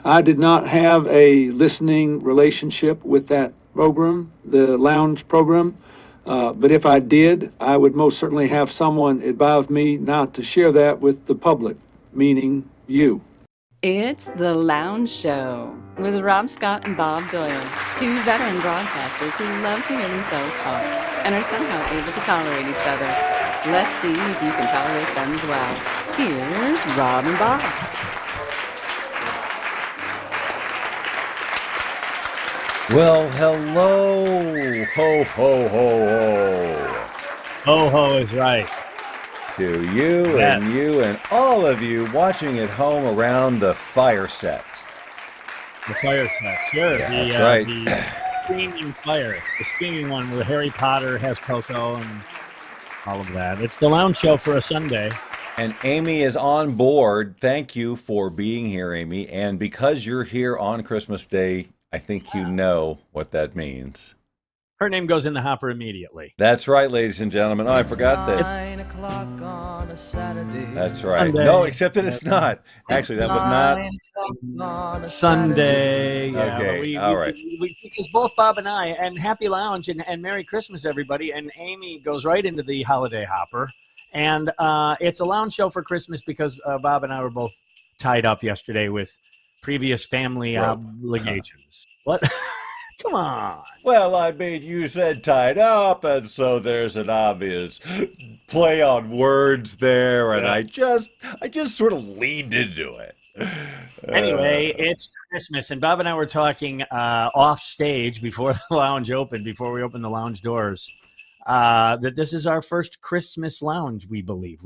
I did not have a listening relationship with that program, the lounge program. But if I did, I would most certainly have someone advise me not to share that with the public, meaning you. It's The Lounge Show with Rob Scott and Bob Doyle, two veteran broadcasters who love to hear themselves talk and are somehow able to tolerate each other. Let's see if you can tolerate them as well. Here's Rob and Bob. Well, hello, ho, ho, ho, ho. Ho-ho is right. To you and all of you watching at home around the fire set. The fire set, sure. Yeah, that's right. The screaming fire. The screaming one where Harry Potter has Coco and all of that. It's the lounge show for a Sunday. And Amy is on board. Thank you for being here, Amy. And because you're here on Christmas Day, I think you know what that means. Her name goes in the hopper immediately. That's right, ladies and gentlemen. Oh, I forgot that. 9 o'clock on a Saturday. That's right. Sunday. No, except that it's not. Actually, that was not. 9 o'clock on a Sunday. Yeah, Okay, all right. Because both Bob and I, and Happy Lounge and Merry Christmas, everybody, and Amy goes right into the holiday hopper. And it's a lounge show for Christmas because Bob and I were both tied up yesterday with previous family obligations. What? Come on. Well, I mean, you said tied up, and so there's an obvious play on words there, and Yeah. I just sort of leaned into it. Anyway, it's Christmas, and Bob and I were talking off stage before the lounge opened, before we opened the lounge doors, that this is our first Christmas lounge, we believe.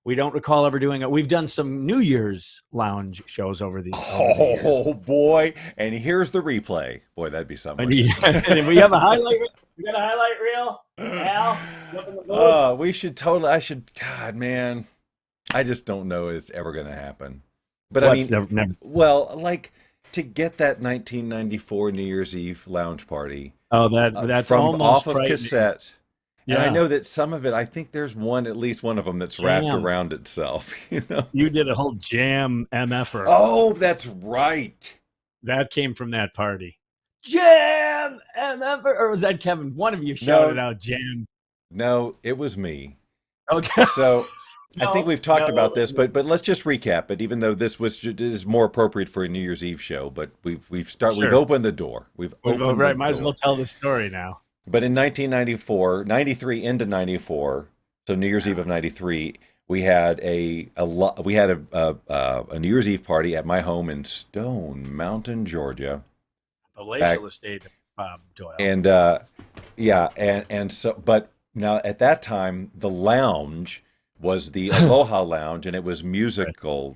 We don't recall ever doing it. We've done some New Year's lounge shows over the years. Oh boy! And here's the replay. Boy, that'd be something. And we have a highlight. We got a highlight reel. Al, look in the booth. We should totally. I should. God, man, I just don't know it's ever going to happen. But I mean, never. well, like to get that 1994 New Year's Eve lounge party. Oh, that's from almost off of frightening. cassette. Yeah. And I know that some of it, I think there's at least one of them that's wrapped around itself. You know. You did a whole jam MFer. Oh, that's right. That came from that party. Jam MFer, or was that Kevin? One of you shouted out jam. No, it was me. Okay. So I think we've talked no. about this, but let's just recap it. Even though this is more appropriate for a New Year's Eve show, but we've opened the door. We've opened right. the Might as door. well tell the story now. But in 1994, 93 into 94, so New Year's Eve of 93, we had a New Year's Eve party at my home in Stone Mountain, Georgia. Palatial estate of Bob Doyle. And and so, but now at that time, the lounge was the Aloha Lounge, and it was musically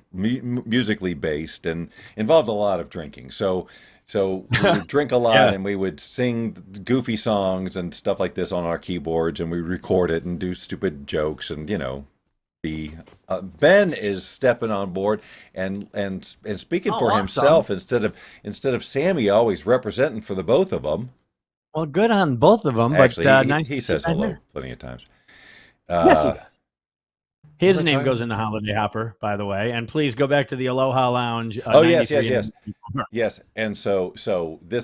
based and involved a lot of drinking. So we would drink a lot, and we would sing goofy songs and stuff like this on our keyboards, and we record it and do stupid jokes, and Ben is stepping on board and speaking for himself instead of Sammy always representing for the both of them. Well, good on both of them. Actually, but nice he to says see you hello there. plenty of times. Yes, he does. His was I name talking- goes in the holiday hopper, by the way. And please go back to the Aloha Lounge. Oh, yes. 93 Yes, and so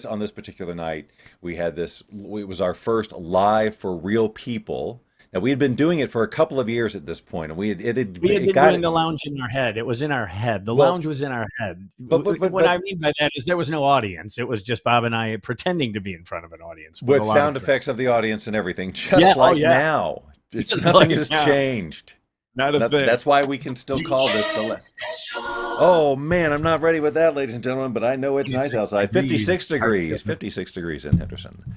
on this particular night, we had this. It was our first live for real people. Now we had been doing it for a couple of years at this point, and we had We had been doing the lounge in our head. It was in our head. The lounge was in our head. But what I mean by that is there was no audience. It was just Bob and I pretending to be in front of an audience with a lot sound of effects of the audience and everything, just like now. Nothing has changed. Not a thing. That's why we can still call this the. Oh man, I'm not ready with that, ladies and gentlemen. But I know it's nice outside. 56 degrees. 56 degrees in Henderson.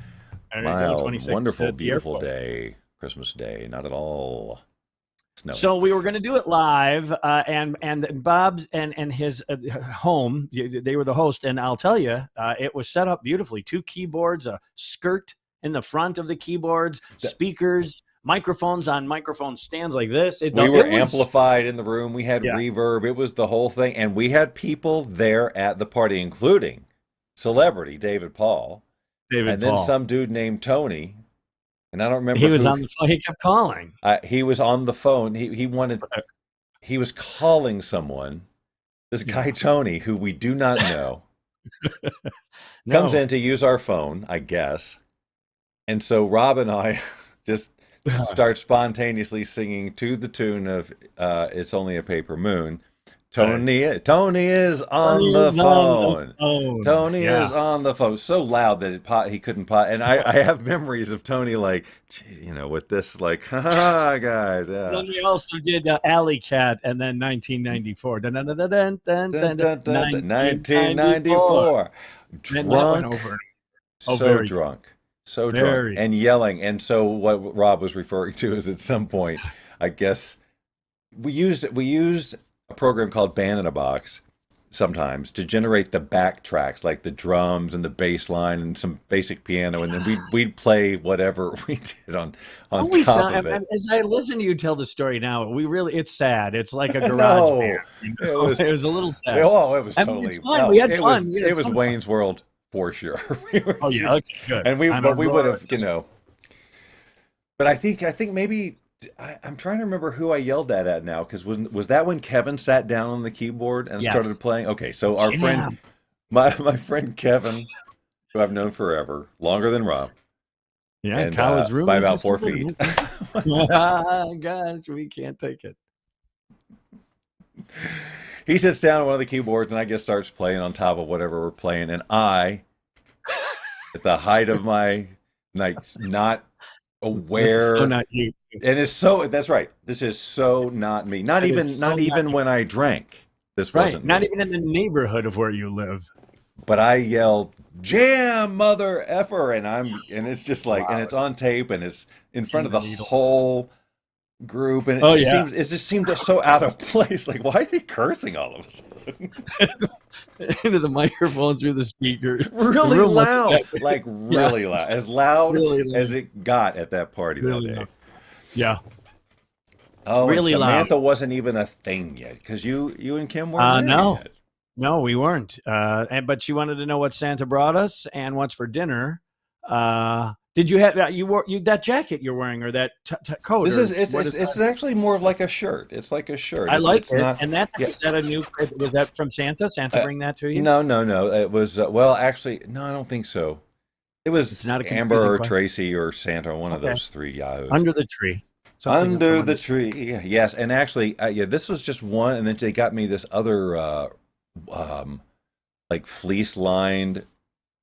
Mild, 26 wonderful, at the beautiful airport. day. Christmas Day. Not at all. Snow. So we were going to do it live, and Bob's and his home. They were the host, and I'll tell you, it was set up beautifully. 2 keyboards, a skirt in the front of the keyboards, speakers, microphones on microphone stands like this. We were amplified in the room. We had reverb. It was the whole thing, and we had people there at the party, including celebrity David Paul, and then some dude named Tony. And I don't remember. He was on the phone. He kept calling. He was on the phone. He was calling someone, This guy Tony, who we do not know, comes No. in to use our phone, I guess. And so Rob and I just start spontaneously singing to the tune of "It's Only a Paper Moon." Tony is on the Is on the phone. phone. Tony is Yeah. on the phone. So loud that he couldn't pot. And I have memories of Tony like, with this like, ha guys, yeah. Then we also did Alley Cat, and then 1994. Dun, dun, dun, dun, dun, dun, Dun, dun, dun, dun, dun, dun, 1994. 1994. And that went Drunk, over. Oh, so very drunk, so drunk, very. and yelling. And so what Rob was referring to is at some point, I guess we used a program called Band in a Box sometimes to generate the backtracks, like the drums and the bass line and some basic piano, and then we'd play whatever we did on Always top of it. as I listen to you tell the story now, it's sad. It's like a garage No, band. it was It was a little sad. oh, it was I mean, totally it's fun. no, We had it fun. was We had it was fun. Wayne's World for sure. We were Oh yeah, okay, good. and we On but a we would have roar. but I think maybe I'm trying to remember who I yelled at now, because was that when Kevin sat down on the keyboard and Yes. started playing? Okay, so our Jam. friend my friend Kevin, who I've known forever, longer than Rob, Yeah, and college room by about 4 feet. Guys, we can't take it. He sits down on one of the keyboards and I guess starts playing on top of whatever we're playing, and I, at the height of my like not This is aware, so not you. and that's right. This is so not me. Not It even is so not even when I drank. This Right. wasn't Not me. even in the neighborhood of where you live. But I yelled, "Jam, mother effer!" and it's just like, and it's on tape, and it's in front of the whole group, and Oh, yeah. it just seemed so out of place. Like, why is he cursing all of a sudden? Into the microphone through the speakers. Really The room was- loud, like really loud, as loud Really loud. as it got at that party Really that day. loud. Yeah. Oh, Really and loud. Samantha wasn't even a thing yet, because you and Kim weren't married No. yet. No, we weren't. But she wanted to know what Santa brought us and what's for dinner. Did you have that jacket you're wearing, or that coat? This or is what it's actually more of like a shirt. It's like a shirt. I like it's it. not- And that yeah. was that a new? Was that from Santa? Santa bring that to you? No. It was well, actually, no, I don't think so. It was It's not a Amber confusing or question. Tracy or Santa, one of Okay. those three yahoos. Under the tree. Something Under from the tree, yes. And actually, this was just one, and then they got me this other like fleece-lined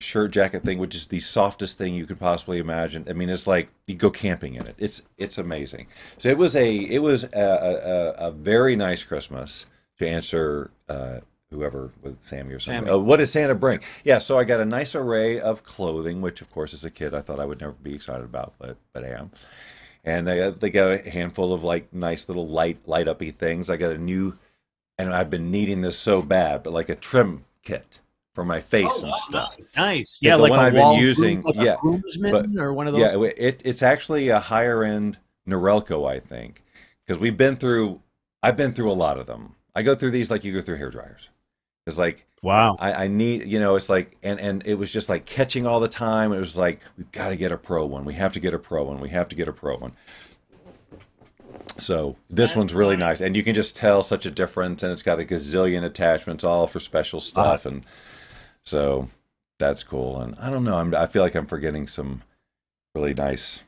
shirt jacket thing, which is the softest thing you could possibly imagine. I mean, it's like you go camping in it. It's amazing. So it was a very nice Christmas, to answer whoever with Sammy or something. Sammy. What did Santa bring? Yeah, so I got a nice array of clothing, which of course as a kid I thought I would never be excited about, but I am. And they got a handful of like nice little light uppy things. I got a new, and I've been needing this so bad, but like a trim kit for my face and stuff. Nice. It's Yeah, the like one a I've been wall using, groom, like yeah, a groomsman but- or one of those. Yeah, it's actually a higher end Norelco, I think, because I've been through a lot of them. I go through these like you go through hair dryers. It's like, Wow. I need, it's like, and it was just like catching all the time. It was like, we've got to get a pro one. We have to get a pro one. We have to get a pro one. So this one's really nice, and you can just tell such a difference, and it's got a gazillion attachments, all for special stuff, and so that's cool. And I don't know, I feel like I'm forgetting some really nice.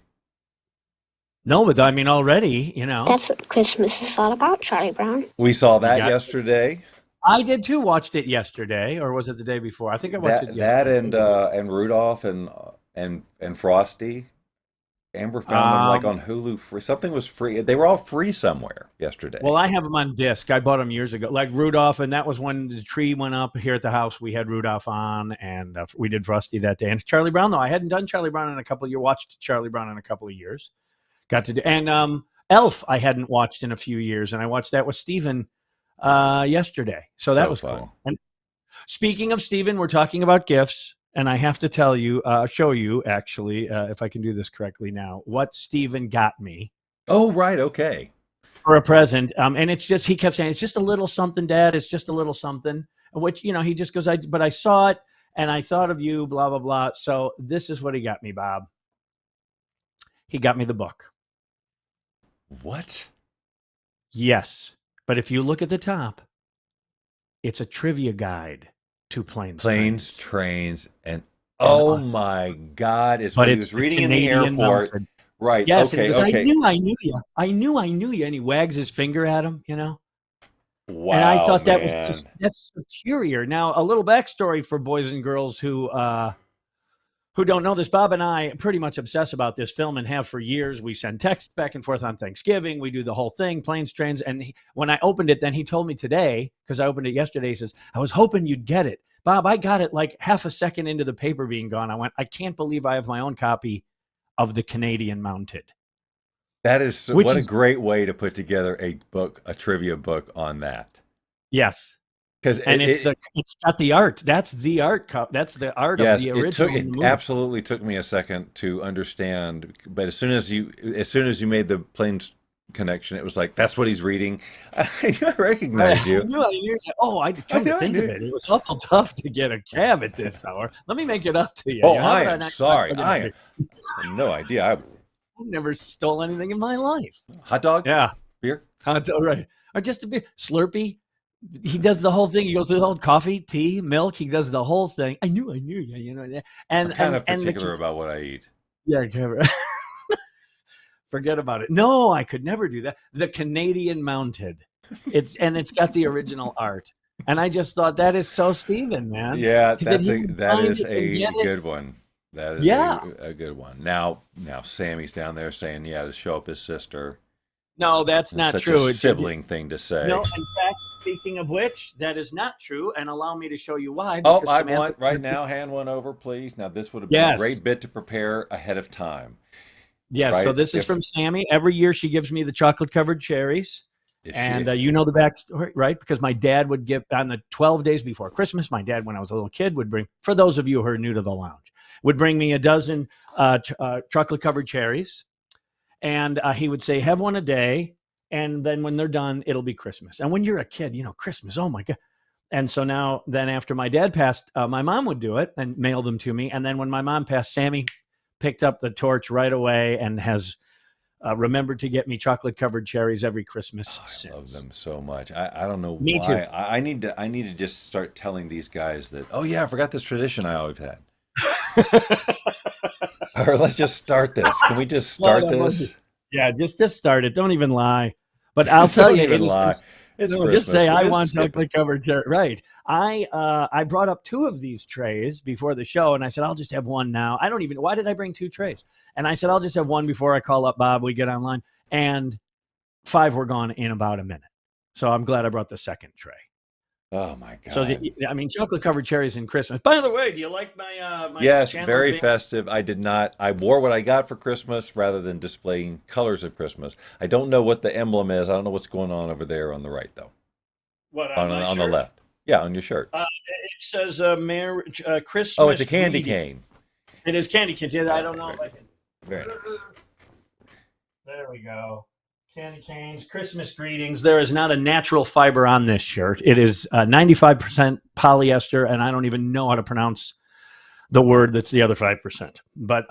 No, but I mean already, That's what Christmas is all about, Charlie Brown. We saw that got- yesterday. I did too. Watched it yesterday, or was it the day before? I think I watched it yesterday. That and Rudolph and Frosty. Amber found them like on Hulu free. Something was free. They were all free somewhere yesterday. Well, I have them on disc. I bought them years ago, like Rudolph, and that was when the tree went up here at the house. We had Rudolph on, and we did Frosty that day. And Charlie Brown, though, I hadn't done Charlie Brown in a couple of years. Watched Charlie Brown in a couple of years. Got to do, and Elf I hadn't watched in a few years, and I watched that with Steven yesterday. So that was fun. cool. And speaking of Steven, we're talking about gifts. And I have to tell you, show you actually, if I can do this correctly now, what Steven got me Oh, right. Okay. for a present. And it's just, he kept saying, it's just a little something, Dad. It's just a little something, which, he just goes, but I saw it and I thought of you, blah, blah, blah. So this is what he got me, Bob. He got me the book. What? Yes. But if you look at the top, It's a trivia guide to planes, Planes, trains, trains, and and oh my God, it's but what he it's was the reading in the Canadian airport. mounted. Right. Yes, and he Okay. goes, Okay. I knew you. I knew you. And he wags his finger at him, And I Wow, thought that was just, man. that's superior. Now, a little backstory for boys and girls who don't know this. Bob and I pretty much obsess about this film and have for years. We send texts back and forth on Thanksgiving. We do the whole thing, planes, trains. And when I opened it, then he told me today, because I opened it yesterday, he says, I was hoping you'd get it. Bob, I got it like half a second into the paper being gone. I went, I can't believe I have my own copy of the Canadian Mounted. That is Which what a is, great way to put together a book, a trivia book on that. yes. Because And it's got the art. That's the art. That's the art of yes, the original in the it movie. absolutely took me a second to understand, but as soon as you made the planes connection, it was like that's what he's reading. I knew I recognized you. I knew. Oh, I come to think of it, it was awful tough to get a cab at this hour. Let me make it up to you. Oh, How I would am not- sorry. I have no idea. I've never stole anything in my life. Hot dog? Yeah, Beer? right. Or just a bit Slurpee. He does the whole thing. He goes through the whole coffee, tea, milk. He does the whole thing. I knew, And I'm kind of and particular about what I eat. yeah, forget about it. No, I could never do that. The Canadian Mounted. It's got the original art. And I just thought that is so Steven, man. Yeah, That that is a get it. good one. That is Yeah. a good one. Now Sammy's down there saying, yeah, to show up his sister. No, that's not Such true. a sibling thing to say. No, in fact, speaking of which, that is not true. And allow me to show you why. Oh, because I Samantha- want right now. Hand one over, please. Now this would have been Yes. a great bit to prepare ahead of time. Yes, right? so this is from Sammy. Every year she gives me the chocolate-covered cherries. If And she, you know the backstory, right? Because my dad would give, on the 12 days before Christmas, my dad, when I was a little kid, would bring, for those of you who are new to the lounge, would bring me a dozen chocolate-covered cherries. And he would say, have one a day. And then when they're done, it'll be Christmas. And when you're a kid, Christmas, oh my God. And so then after my dad passed, my mom would do it and mail them to me. And then when my mom passed, Sammy picked up the torch right away and has remembered to get me chocolate-covered cherries every Christmas since. I love them so much. I don't know Me why. too. I need to just start telling these guys that. Oh yeah, I forgot this tradition I always had. Or let's just start this. Can we just start this? Yeah, just start it. Don't even lie. But I'll tell Don't you, even lie. It's no, Christmas. just say We'll I just want skip it. chocolate-covered cherry. Right. I brought up 2 of these trays before the show, and I said I'll just have one now. Why did I bring 2 trays? And I said I'll just have one before I call up Bob. We get online, and 5 were gone in about a minute. So I'm glad I brought the second tray. Oh my God. So chocolate-covered cherries in Christmas. By the way, do you like my? Yes, Chandler very Bing? festive. I did not. I wore what I got for Christmas rather than displaying colors of Christmas. I don't know what the emblem is. I don't know what's going on over there on the right, though. What On the left. Yeah, on your shirt. It says Christmas. Oh, it's a candy greeting. cane. It is candy canes. Yeah, I don't know if I can. Very nice. There we go. Candy canes, Christmas greetings. There is not a natural fiber on this shirt. It is 95% polyester, and I don't even know how to pronounce the word that's the other 5%. But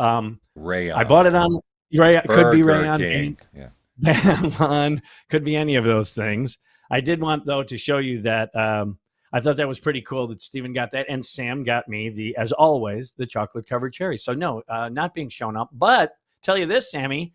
Rayon. I bought it on rayon. Could be Burger rayon. King. Yeah. Nylon, could be any of those things. I did want, though, to show you that I thought that was pretty cool that Stephen got that, and Sam got me, as always, the chocolate-covered cherry. So, no, not being shown up. But tell you this, Sammy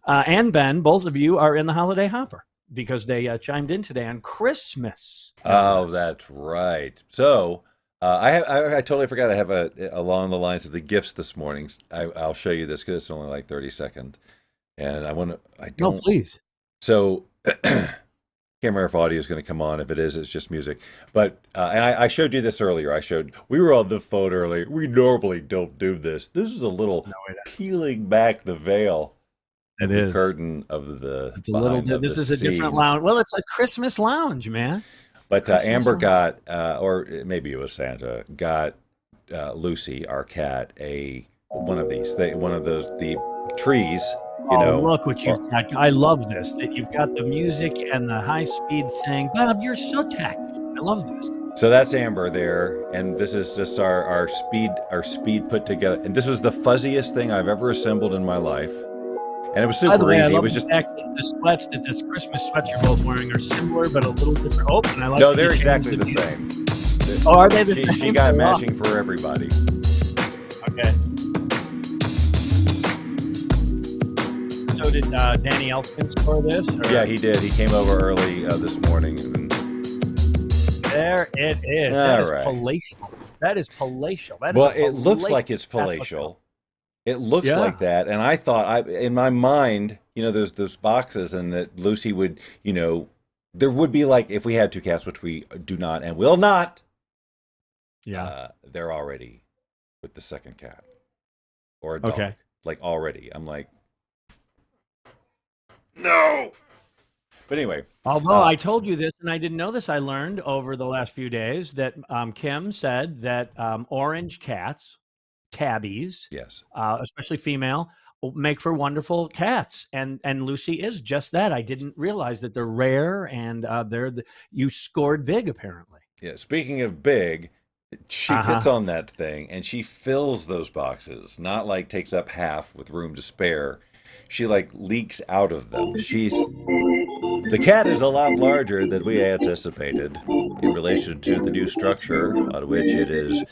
and Ben, both of you are in the holiday hopper because they chimed in today on Christmas. Oh, that's right. So I totally forgot. I have along the lines of the gifts this morning. I'll show you this because it's only like 30 seconds. And No, please. So can't remember if audio is going to come on. If it is, it's just music. But and I showed you this earlier. We were on the phone earlier. We normally don't do this. This is a little peeling back the veil. It The is. curtain of the. It's a little. This is a different lounge. Well, it's a Christmas lounge, man. But Amber got, or maybe it was Santa, got Lucy, our cat, one of the trees. Look what you've got. I love this. That you've got the music and the high-speed thing. Bob, you're so tacky. I love this. So that's Amber there, and this is just our speed put together. And this was the fuzziest thing I've ever assembled in my life. and it was By the super way, I easy. It love was the just fact that the sweats that this Christmas sweats you're both wearing are similar but a little different. Oh, and I like no, that they're you changed exactly the music. same. Oh, are they the same? She got Oh, matching for everybody. okay. So did Danny Elfman score this? Or? Yeah, he did. He came over early this morning. And There it is. All That is right. palatial. That is palatial. That is well, a it looks like palatial it's Catholic palatial. It looks Yeah. like that, and I thought, in my mind, there's those boxes, and that Lucy would, there would be like if we had two cats, which we do not and will not. Yeah. They're already with the second cat or a dog. Okay. Like already, I'm like, no. But anyway, Although I told you this, and I didn't know this, I learned over the last few days that Kim said that orange cats, tabbies, yes, especially female, make for wonderful cats, and Lucy is just that. I didn't realize that they're rare, and you scored big apparently. yeah. Speaking of big, she gets on that thing and she fills those boxes. Not like takes up half with room to spare. She like leaks out of them. The cat is a lot larger than we anticipated in relation to the new structure on which it is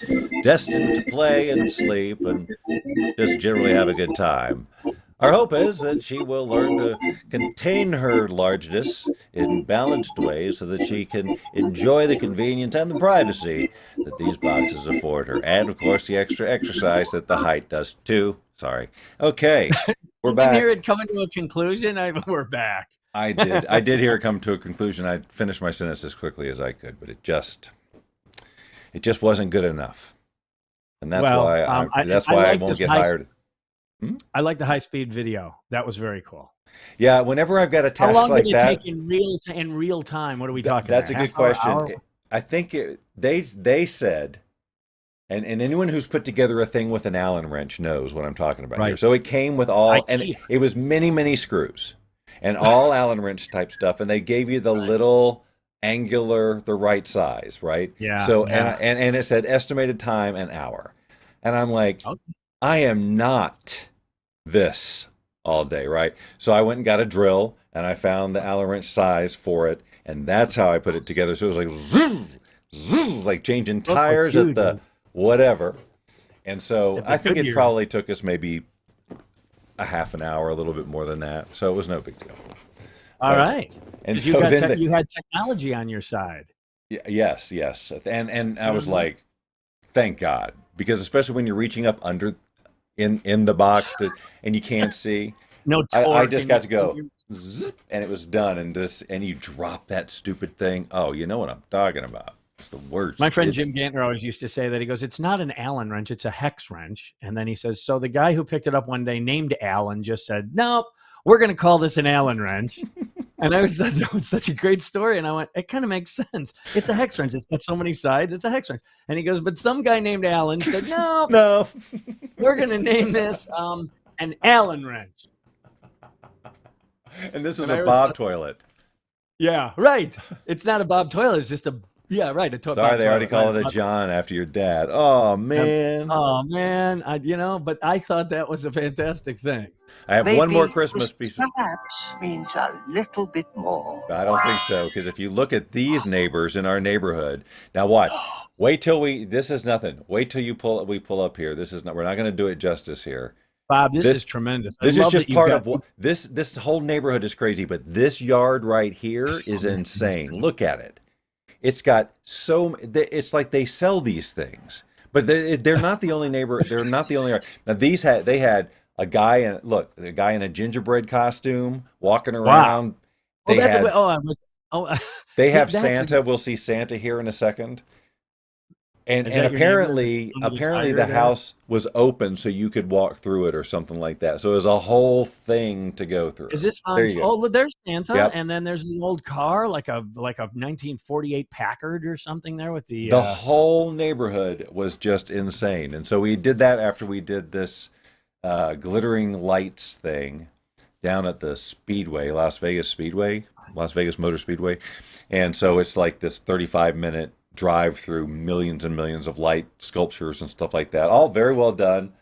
destined to play and sleep and just generally have a good time. Our hope is that she will learn to contain her largeness in balanced ways so that she can enjoy the convenience and the privacy that these boxes afford her. And, of course, the extra exercise that the height does, too. Sorry. Okay, we're back. You hear it coming to a conclusion? We're back. I did hear it come to a conclusion. I finished my sentence as quickly as I could, but it just wasn't good enough. And that's why I won't get hired. I like the high-speed video. That was very cool. Yeah, whenever I've got a task How long like did it that, take in real time? What are we talking? That's about? a good question. I think they said, and anyone who's put together a thing with an Allen wrench knows what I'm talking about here. So it came with and it was many screws, and all Allen wrench type stuff, and they gave you the little angular, the right size, right? Yeah. So and it said estimated time an hour, and I'm like, okay. I am not this all day, right? So I went and got a drill, and I found the Allen wrench size for it, and that's how I put it together. So it was like zzz, zzz, like changing tires at the whatever. And so I think it probably took us maybe a half an hour, a little bit more than that. So it was no big deal. All right. And so then you had technology on your side. Yes. And I was like, thank God, because especially when you're reaching up under in the box and you can't see. No torque. I just got to go zip, and it was done. And you drop that stupid thing. Oh, you know what I'm talking about. It's the worst. My friend Jim Gantner always used to say that. He goes, it's not an Allen wrench, it's a hex wrench. And then he says, so the guy who picked it up one day named Allen just said, nope, we're going to call this an Allen wrench. And that was such a great story. And I went, it kind of makes sense. It's a hex wrench. It's got so many sides. It's a hex wrench. And he goes, but some guy named Allen said, no, we're going to name this an Allen wrench. And this is a Bob toilet. Yeah, right. It's not a Bob toilet. It's just a Sorry, they already call it a John after your dad. Oh man. But I thought that was a fantastic thing. I have one more Christmas piece. Perhaps means a little bit more. I don't think so, because if you look at these neighbors in our neighborhood, now what? Wait till this is nothing. Wait till we pull up here. We're not going to do it justice here. Bob, this is tremendous. This is just part of what this whole neighborhood is crazy, but this yard right here is insane. Look at it. It's got it's like they sell these things, but they're not the only neighbor. They're not the only yard. Now they had a guy in a gingerbread costume walking around. Wow. They have Santa. We'll see Santa here in a second. And apparently the house was open so you could walk through it or something like that. So it was a whole thing to go through. Is this fun? There's Santa, yep. And then there's an old car, like a 1948 Packard or something there with the whole neighborhood was just insane. And so we did that after we did this glittering lights thing down at the Speedway, Las Vegas Motor Speedway. And so it's like this 35-minute drive through millions and millions of light sculptures and stuff like that. All very well done.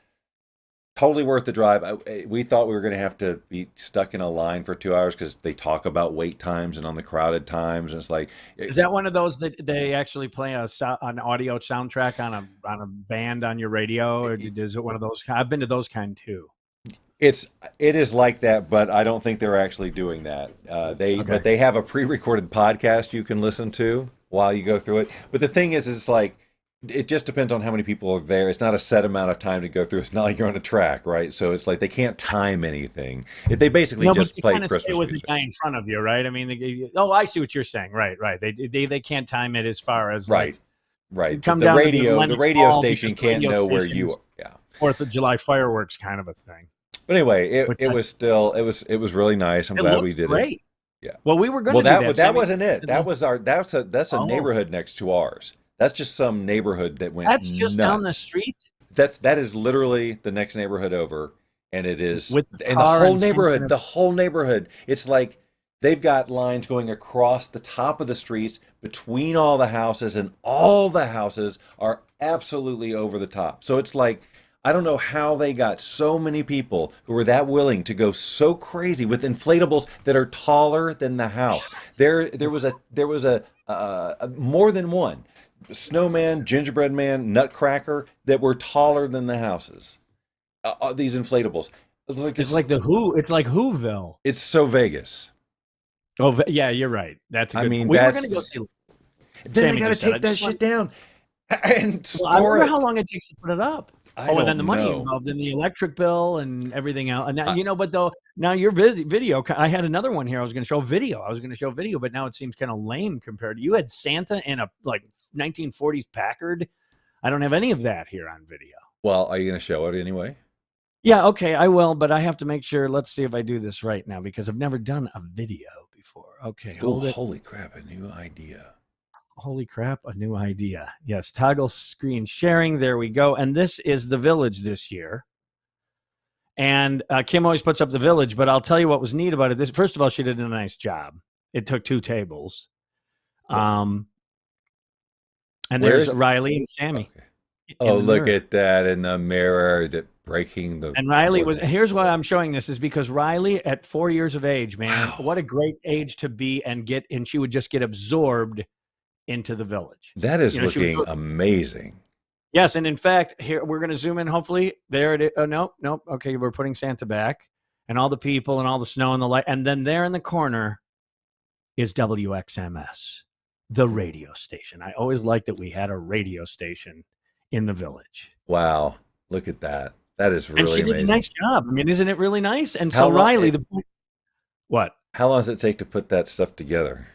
totally worth the drive. We thought we were going to have to be stuck in a line for 2 hours because they talk about wait times and on the crowded times, and it's like, Is that one of those that they actually play an audio soundtrack on a band on your radio, or is it one of those? I've been to those kind too. it is like that, but I don't think they're actually doing that. But they have a pre-recorded podcast you can listen to while you go through it. But the thing is, it's like it just depends on how many people are there. It's not a set amount of time to go through. It's not like you're on a track, right? So it's like they can't time anything. They basically just play Christmas stay with music. the guy in front of you, right? I mean, I see what you're saying. Right. They can't time it as far as Right. like, Right. come The down to radio Lennox station because can't radio know where stations- you are. Yeah. 4th of July fireworks kind of a thing. But anyway, Which it was still it was really nice. I'm It glad looks we did it. great. Yeah. Well, we were going Well, to do that Sammy. wasn't it. That's a Oh. neighborhood next to ours. That's just some neighborhood that went That's just nuts. down the street. That is literally the next neighborhood over, and it is With the and the car whole and neighborhood. something- The whole neighborhood. It's like they've got lines going across the top of the streets between all the houses, and all the houses are absolutely over the top. So it's like I don't know how they got so many people who were that willing to go so crazy with inflatables that are taller than the house. There was a more than one snowman, gingerbread man, nutcracker that were taller than the houses. These inflatables. It's like Whoville. It's so Vegas. Oh, yeah, you're right. That's a good. I mean, we were that's going to go see. then Sammy they got to just said, I take that just shit down and Well, I store wonder it. how long it takes to put it up. I And then don't the money know. involved in the electric bill and everything else. And now, but though now your video, I had another one here. I was going to show video. But now it seems kind of lame compared to you had Santa in a like 1940s Packard. I don't have any of that here on video. Well, are you going to show it anyway? Yeah, okay, I will, but I have to make sure. Let's see if I do this right now because I've never done a video before. Okay, Oh, hold it. holy crap! A new idea. Holy crap, a new idea. Yes, toggle screen sharing. There we go. And this is the village this year. And Kim always puts up the village, but I'll tell you what was neat about it. First of all, she did a nice job. It took 2 tables. And there's Riley and Sammy. Okay. Oh, look at that in the mirror, that breaking the. And Riley here's why I'm showing this is because Riley at 4 years of age, man, what a great age to be and she would just get absorbed into the village. That is looking amazing. Yes, and in fact, here we're going to zoom in. Hopefully, there it is. Oh no. Okay, we're putting Santa back, and all the people, and all the snow, and the light, and then there in the corner is WXMS, the radio station. I always liked that we had a radio station in the village. Wow, look at that. That is really and she amazing. did a nice job. I mean, isn't it really nice? And How so long- Riley, what? How long does it take to put that stuff together?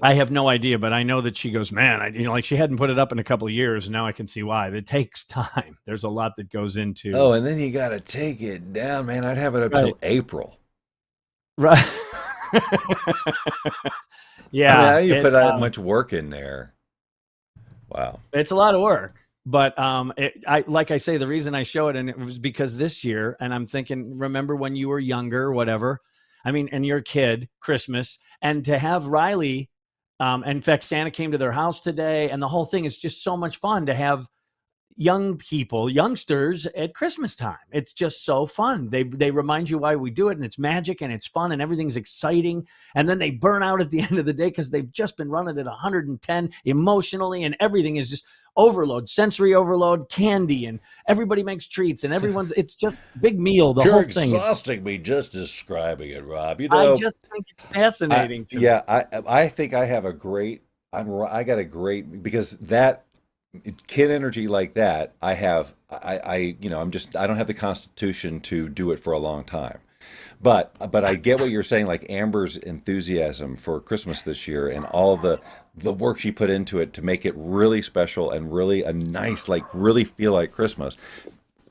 I have no idea, but I know that she goes, man, like she hadn't put it up in a couple of years, and now I can see why. It takes time. There's a lot that goes into. Oh, and then you got to take it down, man. I'd have it up till April. Right. Yeah. I mean, you put that much work in there. Wow. It's a lot of work. But like I say, the reason I show it, and it was because this year, and I'm thinking, remember when you were younger, whatever. I mean, and you're a kid, Christmas, and to have Riley, in fact, Santa came to their house today, and the whole thing is just so much fun to have youngsters at Christmas time. It's just so fun. They remind you why we do it, and it's magic, and it's fun, and everything's exciting. And then they burn out at the end of the day because they've just been running at 110 emotionally, and everything is just overload, sensory overload, candy, and everybody makes treats, and it's just big meal. The whole thing. You're exhausting me just describing it, Rob. You know, I just think it's fascinating to me. Yeah, I think I have a great. I got a great because that kid energy like that. I have. I don't have the constitution to do it for a long time. But I get what you're saying, like Amber's enthusiasm for Christmas this year and all the work she put into it to make it really special and really a nice, like really feel like Christmas.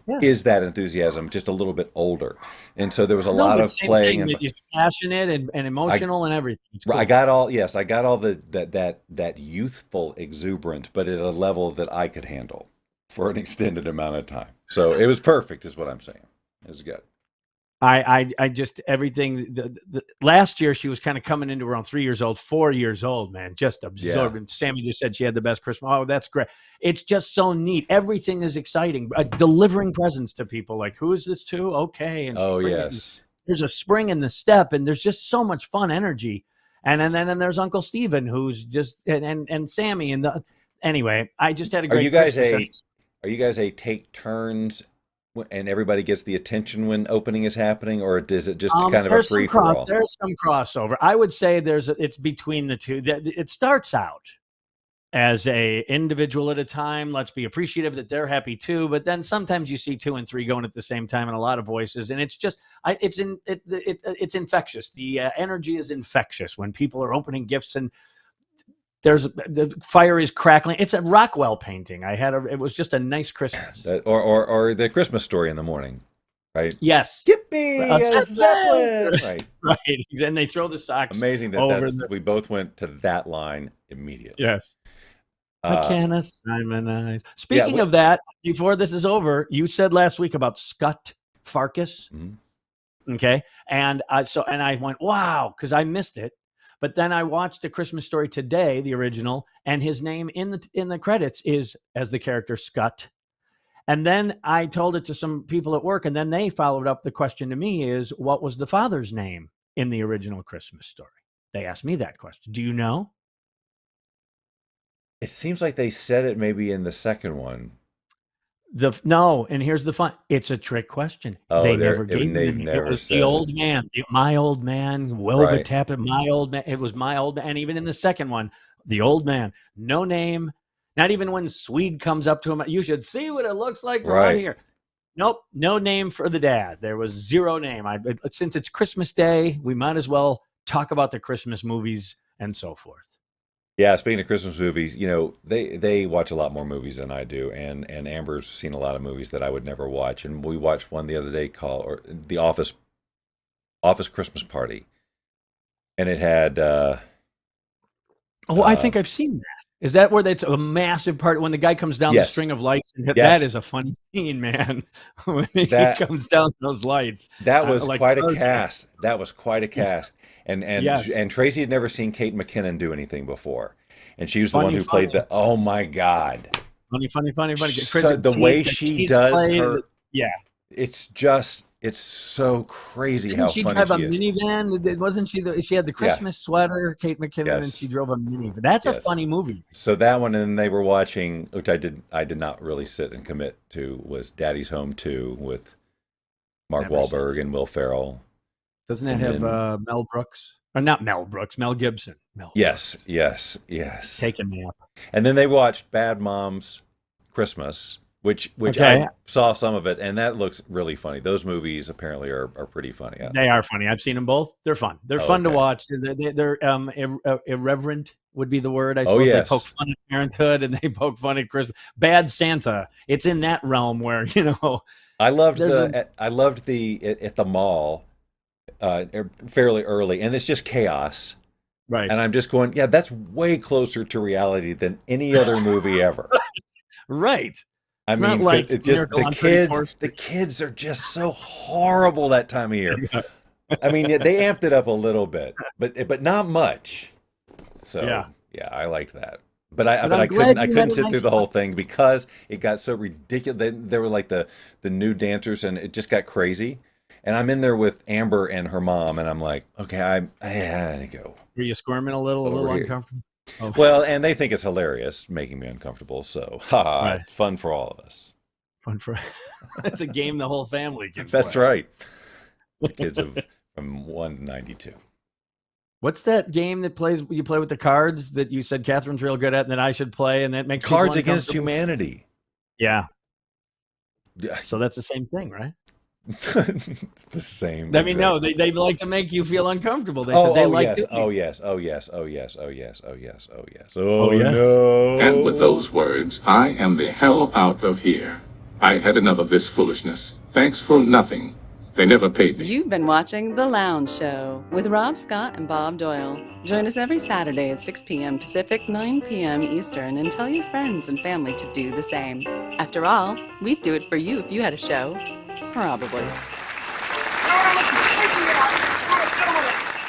Yeah. Is that enthusiasm just a little bit older? And so there was a lot of playing. And it's passionate and emotional and everything. Cool. I got all that youthful exuberance, but at a level that I could handle for an extended amount of time. So it was perfect, is what I'm saying. It was good. I just everything. Last year she was kind of coming into her own. 3 years old, 4 years old, man, just absorbing. Sammy just said she had the best Christmas. Oh, that's great. It's just so neat. Everything is exciting. Delivering presents to people. Like, who is this to? Okay, and Oh, yes. there's a spring in the step, and there's just so much fun energy. And then there's Uncle Steven, who's just and Sammy and anyway. I just had a great. Are you guys a take turns and everybody gets the attention when opening is happening, or is it just kind of a free for all? There's some crossover. I would say it's between the two. It starts out as a individual at a time. Let's be appreciative that they're happy too. But then sometimes you see 2 and 3 going at the same time in a lot of voices, and it's just it's infectious. The energy is infectious when people are opening gifts and the fire is crackling. It's a Rockwell painting. It was just a nice Christmas. Or the Christmas Story in the morning, right? Yes. Yippee! A Zeppelin! Right. Right. And they throw the socks. Amazing that we both went to that line immediately. Yes. McKenna Simonize. Speaking of that, before this is over, you said last week about Scott Farkas. Mm-hmm. Okay. And I went, wow, because I missed it. But then I watched A Christmas Story today, the original, and his name in the credits is as the character Scott. And then I told it to some people at work, and then they followed up. The question to me is, what was the father's name in the original Christmas Story? They asked me that question. Do you know? It seems like they said it maybe in the second one. No, and here's the fun. It's a trick question. Oh, they never gave me. It was the old man, my old man, Wilbur Tappet, my old man. It was my old man. And even in the second one, the old man, no name. Not even when Swede comes up to him, you should see what it looks like right here. Nope, no name for the dad. There was zero name. Since it's Christmas Day, we might as well talk about the Christmas movies and so forth. Yeah, speaking of Christmas movies, they watch a lot more movies than I do, and Amber's seen a lot of movies that I would never watch. And we watched one the other day called The Office Christmas Party, and it had. I think I've seen that. Is that where that's a massive part when the guy comes down the string of lights? And that is a funny scene, man. When he comes down those lights. That was quite a cast. That was quite a cast. And Tracy had never seen Kate McKinnon do anything before, and she was the one who played the. Oh my God! Funny. So the way she does her, it's so crazy how funny she is. Didn't she drive a minivan? Wasn't she? She had the Christmas sweater, Kate McKinnon, and she drove a minivan. That's a funny movie. So that one, and then they were watching, which I did not really sit and commit to, was Daddy's Home 2 with Mark Wahlberg and Will Ferrell. Doesn't it have Mel Brooks? Or not Mel Brooks, Mel Gibson. Yes. Take a nap. And then they watched Bad Moms Christmas, which I saw some of it, and that looks really funny. Those movies apparently are pretty funny. They are funny. I've seen them both. They're fun. They're fun to watch. They're irreverent would be the word, I suppose. They poke fun at parenthood, and they poke fun at Christmas. Bad Santa. It's in that realm where, I loved the at the mall fairly early, and it's just chaos. Right. And I'm just going, that's way closer to reality than any other movie ever. Right. I mean, like it's just the kids are just so horrible that time of year. I mean, they amped it up a little bit, but not much. So I liked that. But I couldn't sit through the whole thing because it got so ridiculous. There were like the new dancers, and it just got crazy. And I'm in there with Amber and her mom, and I'm like, okay, I had to go. Were you squirming a little uncomfortable? Oh. Well, and they think it's hilarious, making me uncomfortable. So, fun for all of us. It's a game the whole family can That's play. Right. The kids from 1 to 92. What's that game that you play with the cards that you said Catherine's real good at and that I should play, and that makes Cards Against Humanity. Yeah. So that's the same thing, right? It's the same. I mean, no, they like to make you feel uncomfortable. They said they like. Oh yes. Oh no. And with those words, I am the hell out of here. I had enough of this foolishness. Thanks for nothing. They never paid me. You've been watching The Lounge Show with Rob Scott and Bob Doyle. Join us every Saturday at 6 p.m. Pacific, 9 p.m. Eastern, and tell your friends and family to do the same. After all, we'd do it for you if you had a show. Probably.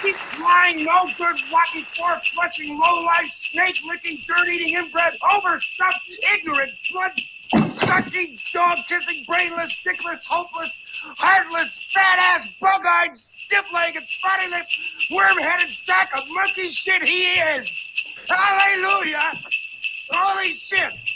Keep lying, no good, rotten, four-flushing, low-life, snake-licking, dirt-eating, inbred, overstuffed, ignorant, blood-sucking, dog-kissing, brainless, dickless, hopeless, heartless, fat-ass, bug-eyed, stiff-legged, spotty-lipped, worm-headed sack of monkey shit he is! Hallelujah! Holy shit!